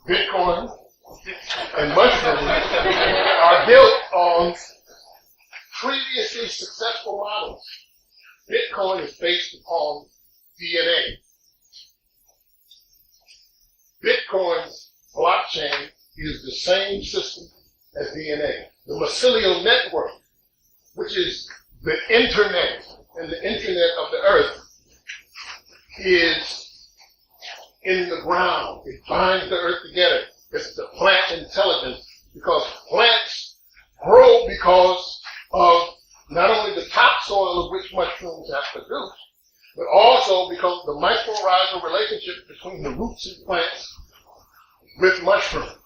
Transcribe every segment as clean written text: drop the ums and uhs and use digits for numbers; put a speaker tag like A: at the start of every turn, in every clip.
A: Bitcoin and mushrooms are built on previously successful models. Bitcoin is based upon DNA. Bitcoin's blockchain is the same system as DNA. The Mycelium network, which is the internet and the internet of the earth, is in the ground. It binds the earth together. It's the plant intelligence, because plants grow because of not only the topsoil of which mushrooms have produced, but also because of the mycorrhizal relationship between the roots of plants with mushrooms.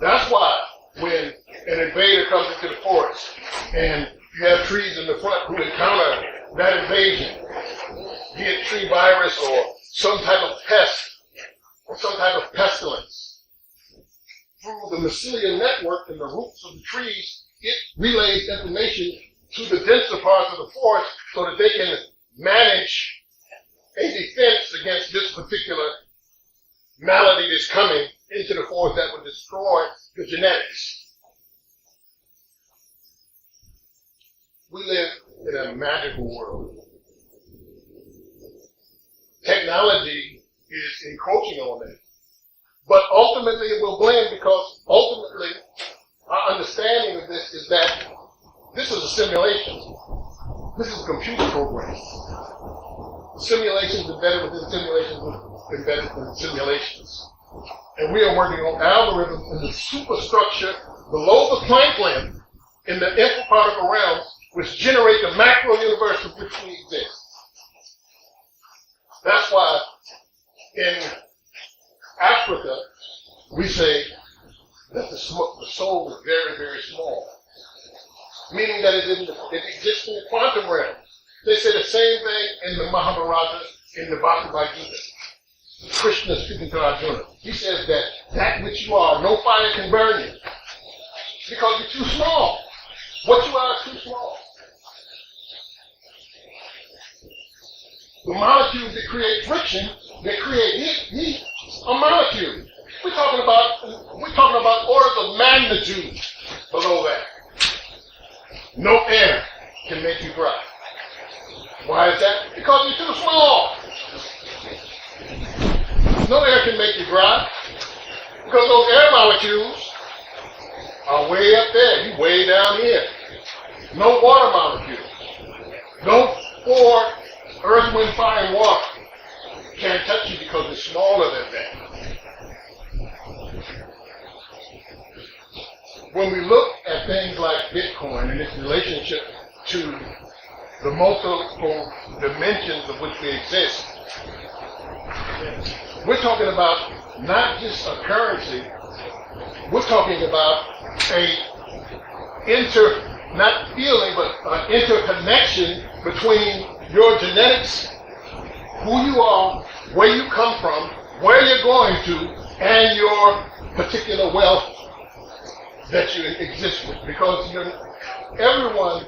A: That's why when an invader comes into the forest and you have trees in the front who encounter that invasion, be it tree virus or some type of pest or some type of pestilence, through the mycelium network and the roots of the trees, it relays information to the denser parts of the forest so that they can manage a defense against this particular malady that's coming into the forest that would destroy the genetics. We live in a magical world. Technology is encroaching on it. But ultimately it will blend, because ultimately our understanding of this is that this is a simulation. This is a computer program. Simulations embedded within simulations embedded within simulations. And we are working on algorithms in the superstructure below the Planck in the infraparticle realms, which generate the macro universe of which we exist. That's why in Africa, we say that the soul is very, very small, meaning that it exists in the quantum realm. They say the same thing in the Mahabharata, in the Bhagavad Gita. Krishna speaking to Arjuna. He says that which you are, no fire can burn you, because you're too small. What you are is too small. The molecules that create friction, that create heat, are molecules. We're talking about orders of magnitude below that. No air can make you dry. Why is that? Because you're too small. No air can make you dry, because those air molecules are way up there. You way down here. No water molecules. No four earth, wind, fire, and water can't touch you because it's smaller than that. When we look at things like Bitcoin and its relationship to the multiple dimensions of which we exist, we're talking about not just a currency, we're talking about not feeling, but an interconnection between your genetics, who you are, where you come from, where you're going to, and your particular wealth that you exist with. Because everyone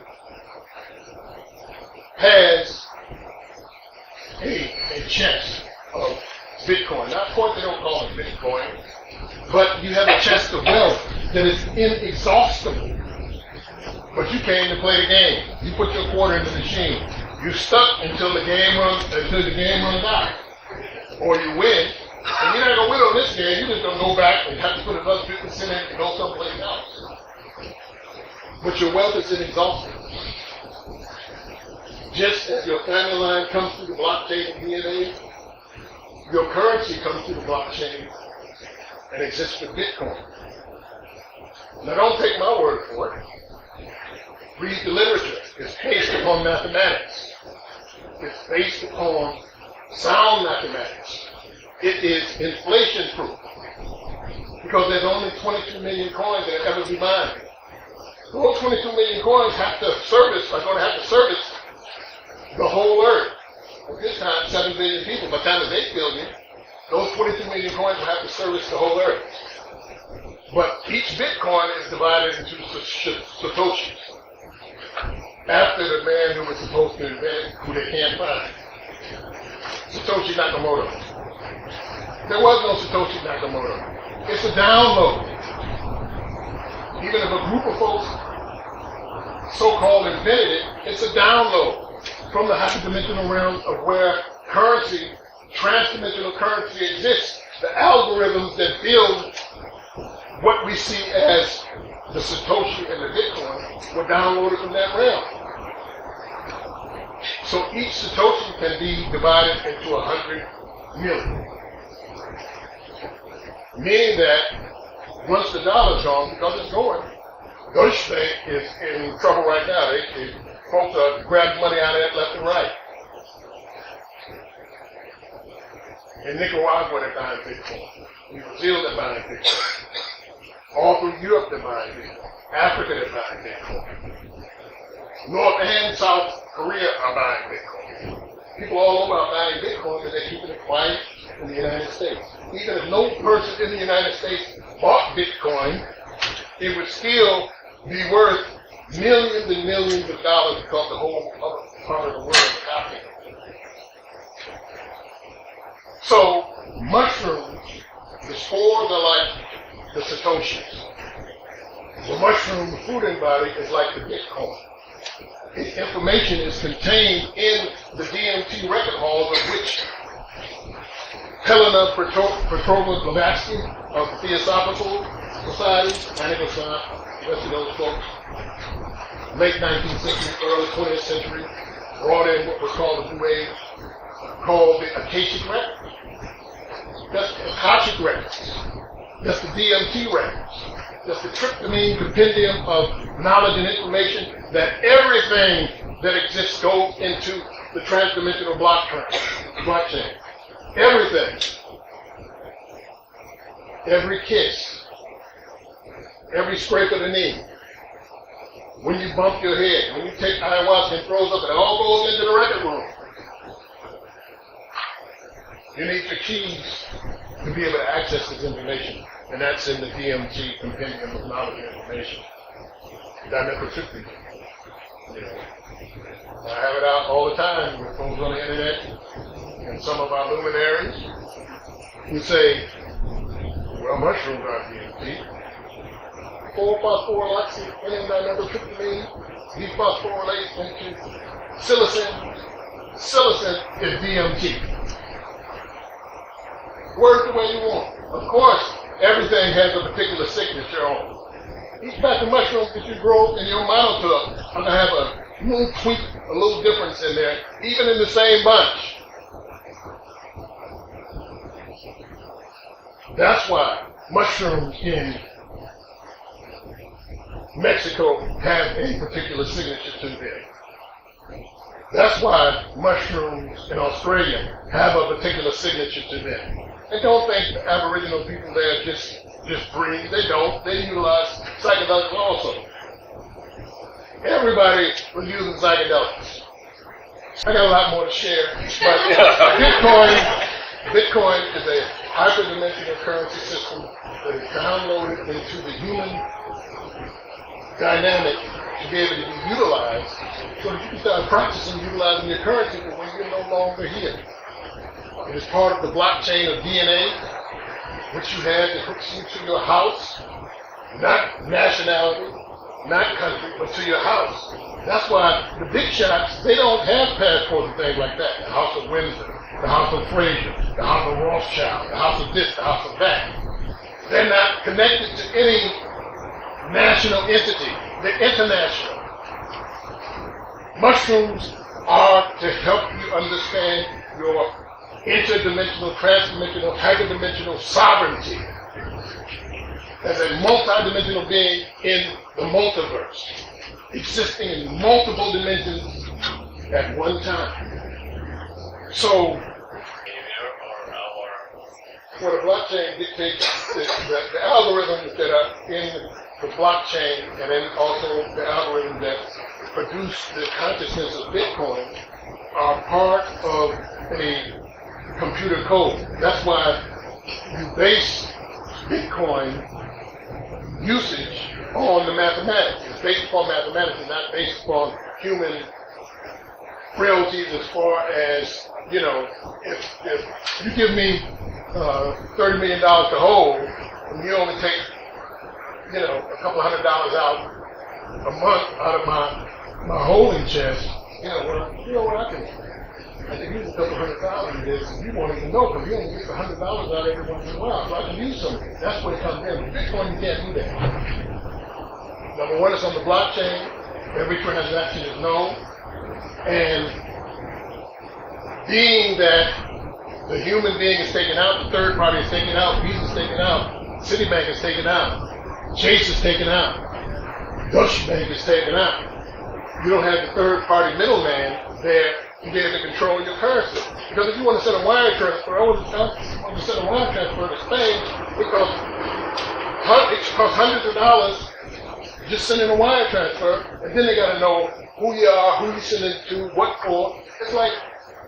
A: has a chest of Bitcoin. Now, of course, they don't call it Bitcoin, but you have a chest of wealth that is inexhaustible. But you came to play the game. You put your quarter in the machine. You stuck until the game runs out, or you win. And you're not gonna win on this game. You're just gonna go back and have to put another 50% in to go someplace else. But your wealth is inexhaustible. Just as your family line comes through the blockchain of DNA, your currency comes through the blockchain and exists with Bitcoin. Now, don't take my word for it. Read the literature. It's based upon mathematics. It's based upon sound mathematics. It is inflation-proof, because there's only 22 million coins that ever be mined. Those 22 million coins are going to have to service the whole earth. At this time, 7 billion people. By the time it's 8 billion, those 22 million coins will have to service the whole earth. But each Bitcoin is divided into Satoshis, after the man who was supposed to invent, who they can't find. Satoshi Nakamoto. There was no Satoshi Nakamoto. It's a download. Even if a group of folks so-called invented it, it's a download from the hyperdimensional realms of where currency, transdimensional currency exists. The algorithms that build what we see as the Satoshi and the Bitcoin were downloaded from that realm. So each Satoshi can be divided into 100 million. Meaning that once the dollar's gone, because it's going, Deutsche Bank is in trouble right now. Folks are grabbing money out of it left and right. In Nicaragua, they're buying Bitcoin. In Brazil, they're buying Bitcoin. All through Europe, they're buying Bitcoin. Africa, they're buying Bitcoin. North and South Korea are buying Bitcoin. People all over are buying Bitcoin because they're keeping it quiet in the United States. Even if no person in the United States bought Bitcoin, it would still be worth millions and millions of dollars because the whole other part of the world is happening. So, mushrooms, the spores are like the Satoshis. The mushroom, the fruit embody, is like the Bitcoin. Its information is contained in the DMT record halls of which Helena Petrovna Blavatsky of the Theosophical Society, Annika Science, the rest of those folks, late 19th century, early 20th century, brought in what was called the New Age, called the Akashic Records. That's the Akashic Records. That's the DMT records. That's the tryptamine compendium of knowledge and information that everything that exists goes into the transdimensional blockchain. Everything. Every kiss. Every scrape of the knee. When you bump your head. When you take ayahuasca and throws up, it all goes into the record room. You need your keys to be able to access this information. And that's in the DMT compendium of knowledge and information. Dimethyl. I have it out all the time with folks on the internet and some of our luminaries who say, well, mushrooms are DMT. 4-phosphorylation, N-dimethyltryptamine, dephosphorylates into psilocin. Psilocin is DMT. Work the way you want. Of course, everything has a particular signature on it. Each batch of mushrooms that you grow in your monotub are going to have a little tweak, a little difference in there, even in the same bunch. That's why mushrooms in Mexico have a particular signature to them. That's why mushrooms in Australia have a particular signature to them. And don't think the Aboriginal people there just breathe. They don't. They utilize psychedelics also. Everybody was using psychedelics. I got a lot more to share, but Bitcoin is a hyperdimensional currency system that is downloaded into the human dynamic to be able to be utilized so that you can start practicing utilizing your currency for when you're no longer here. It is part of the blockchain of DNA, which you have that hooks you to your house, not nationality, not country, but to your house. That's why the big shots, they don't have passports and things like that. The House of Windsor, the House of Fraser, the House of Rothschild, the House of this, the House of that. They're not connected to any national entity. They're international. Mushrooms are to help you understand your interdimensional, transdimensional, hyperdimensional sovereignty as a multidimensional being in the multiverse, existing in multiple dimensions at one time. So, what the blockchain dictates is that the algorithms that are in the blockchain and then also the algorithms that produce the consciousness of Bitcoin are part of a computer code. That's why you base Bitcoin usage on the mathematics. It's based upon mathematics and not based upon human frailties as far as, if you give me $30 million to hold, and you only take, a couple $100 out a month out of my holding chest, I can use a couple $100,000 in this, and you won't even know, because you only get $100 out every once in a while, so I can use some of it. That's where it comes in. With Bitcoin, you can't do that. Number one, it's on the blockchain. Every transaction is known. And being that the human being is taken out, the third party is taken out, Visa is taken out, Citibank is taken out, Chase is taken out, Deutsche Bank is taken out. You don't have the third party middleman there to be able to control your currency. Because if you want to send a wire transfer, I want to send a wire transfer to Spain, it costs hundreds of dollars just sending a wire transfer, and then they got to know who you are, who you send it to, what for. It's like,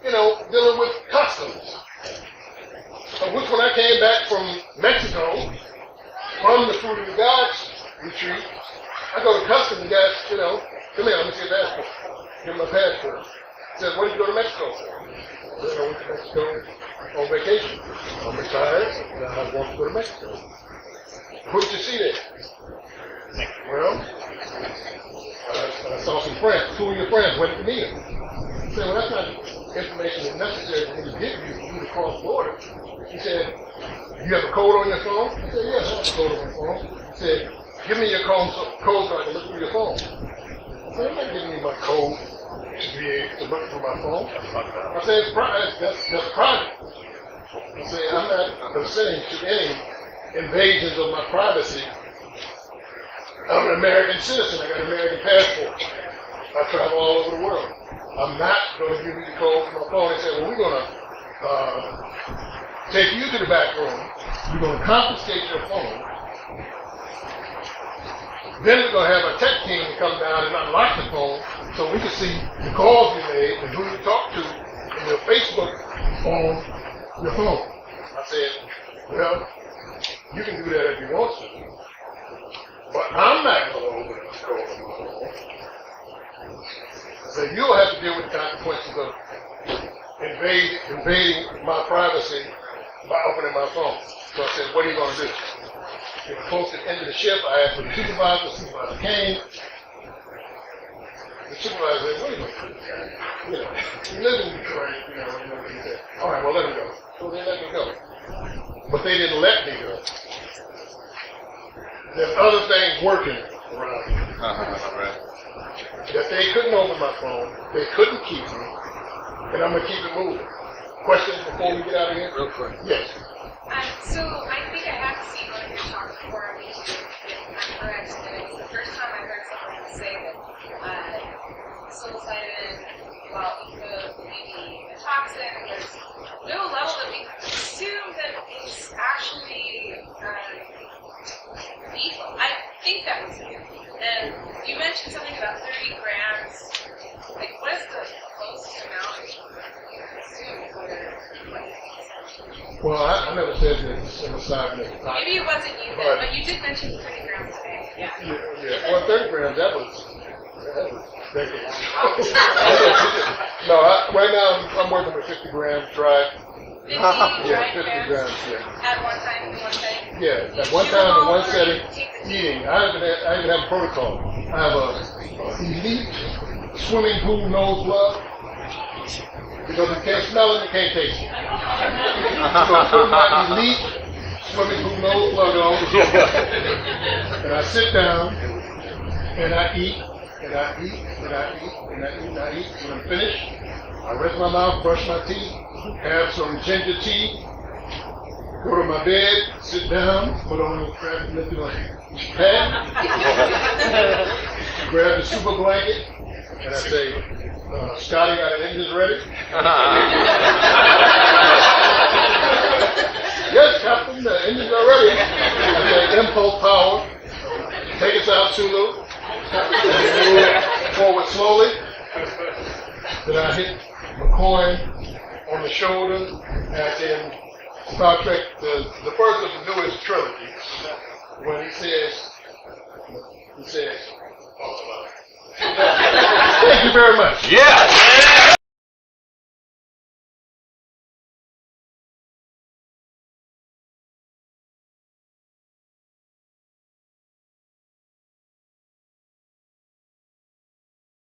A: dealing with customs. Which when I came back from Mexico, from the Fruit of the Gods retreat, I go to customs, and guys, come here, let me see your passport. Give him my passport. He said, what did you go to Mexico for? I said, I went to Mexico on vacation. I'm retired, and I want to go to Mexico. Who did you see there? Well, I saw some friends. Two of your friends went to meet him. He said, well, that's not information that's necessary for me to give you for you to cross borders. He said, you have a code on your phone? I said, yes, I have a code on my phone. He said, give me your code so I can look through your phone. I said, I'm not giving you my code to be able to look through my phone. I said, that's private. I said, I'm not consenting to any invasions of my privacy. I'm an American citizen. I got an American passport. I travel all over the world. I'm not going to give you the code for my phone and say, well, we're going to take you to the back room. We're going to confiscate your phone. Then we're going to have a tech team to come down and unlock the phone so we can see the calls you made and who you talked to in your Facebook on your phone. I said, well, you can do that if you want to. But I'm not going to open the code on my phone. So you'll have to deal with the consequences of invading my privacy by opening my phone. So I said, what are you going to do? It was posted into the ship. I asked for the supervisor. The supervisor came. The supervisor said, what are you going to do? He lives in Detroit. He said, all right, well, let him go. So they let me go. But they didn't let me go. There's other things working around here.
B: Right.
A: That they couldn't open my phone, they couldn't keep me, and I'm going to keep it moving. Questions before we get out of here?
B: Real quick.
A: Yes.
C: So I think I have seen one of your talks before, and I'm correct that it's the first time I heard someone say that psilocybin, while it may be a toxin, there's no level that we assume that it's actually lethal. I think that was you. And you mentioned something about 30 grams. Like, what is the closest amount you assume?
A: Well, I never said that psilocybin is toxic.
C: Maybe it wasn't you then, but you did mention 30 grams today. Yeah.
A: Yeah. Well, 30 grams, that was decades ago. No, right now I'm working with 50 grams dry.
C: 50
A: grams, yeah.
C: At one time, in one setting?
A: Yeah, at one time, in one setting, eating. I even have a protocol. I have a elite swimming pool nose glove. Because you can't smell it, you can't taste it. So I put my elite swimming pool nose glove on, and I sit down, and I eat, and I eat, and I eat, and I eat, and I eat. When I'm finished, I rinse my mouth, brush my teeth, have some ginger tea, go to my bed, sit down, put on the crap, lifted like pad, grab the super blanket, and I say, Scotty, got the engines ready? Yes, Captain, the engines are ready. I say, impulse power, take us out, Sulu, and move forward slowly. Then I hit McCoy on the shoulder, as in Star Trek, the first of the newest trilogy, when he says, thank you very much.
B: Yeah.